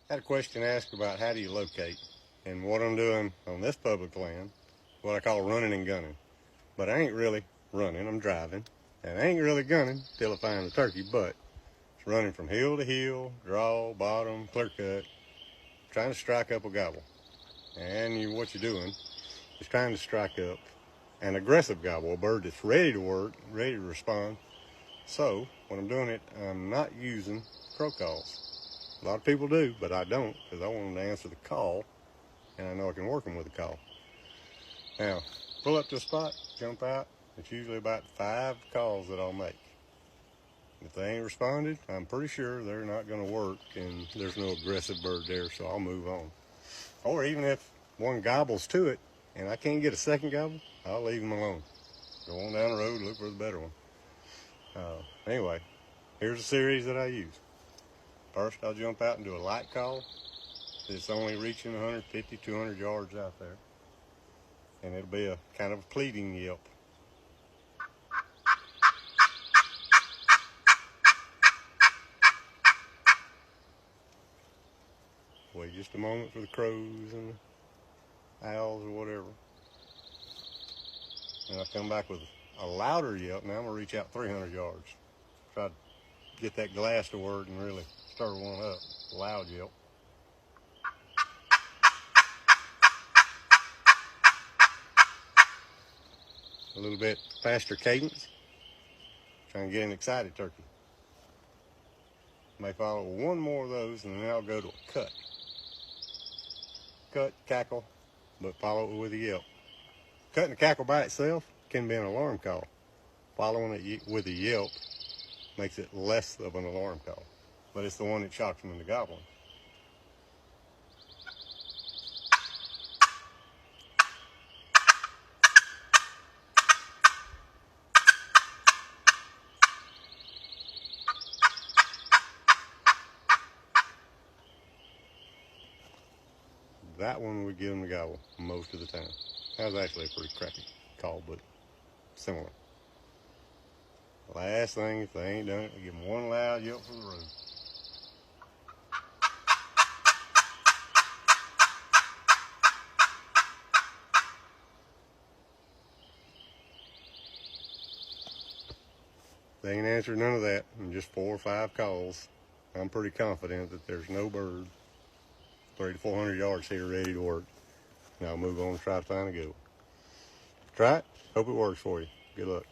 Had a question asked about how do you locate, and what I'm doing on this public land, what I call running and gunning. But I ain't really running, I'm driving, and I ain't really gunning till I find the turkey, but it's running from hill to hill, draw, bottom, clear cut, trying to strike up a gobble. And what you're doing is trying to strike up an aggressive gobble, a bird that's ready to work, ready to respond. So when I'm doing it, I'm not using crow calls. A lot of people do, but I don't, because I want them to answer the call, and I know I can work them with a call. Now, pull up to a spot, jump out. It's usually about 5 calls that I'll make. If they ain't responded, I'm pretty sure they're not going to work, and there's no aggressive bird there, so I'll move on. Or even if one gobbles to it, and I can't get a second gobble, I'll leave them alone. Go on down the road, look for the better one. Anyway, here's a series that I use. First, I'll jump out and do a light call. It's only reaching 150, 200 yards out there. And it'll be a kind of a pleading yelp. Wait just a moment for the crows and the owls or whatever. And I'll come back with a louder yelp. Now I'm going to reach out 300 yards. Try to get that glass to work and really stir one up. Loud yelp. A little bit faster cadence. Trying to get an excited turkey. May follow one more of those, and then I'll go to a cut. Cut, cackle, but follow it with a yelp. Cut and cackle by itself can be an alarm call. Following it with a yelp makes it less of an alarm call, but it's the one that shocks them into gobbling. That one we give them the gobble most of the time. That was actually a pretty crappy call, but similar. Last thing, if they ain't done it, we give them one loud yelp for the road. They ain't answered none of that in just 4 or 5 calls. I'm pretty confident that there's no bird 300 to 400 yards here ready to work. Now I'll move on and try to find a good one. Try it. Hope it works for you. Good luck.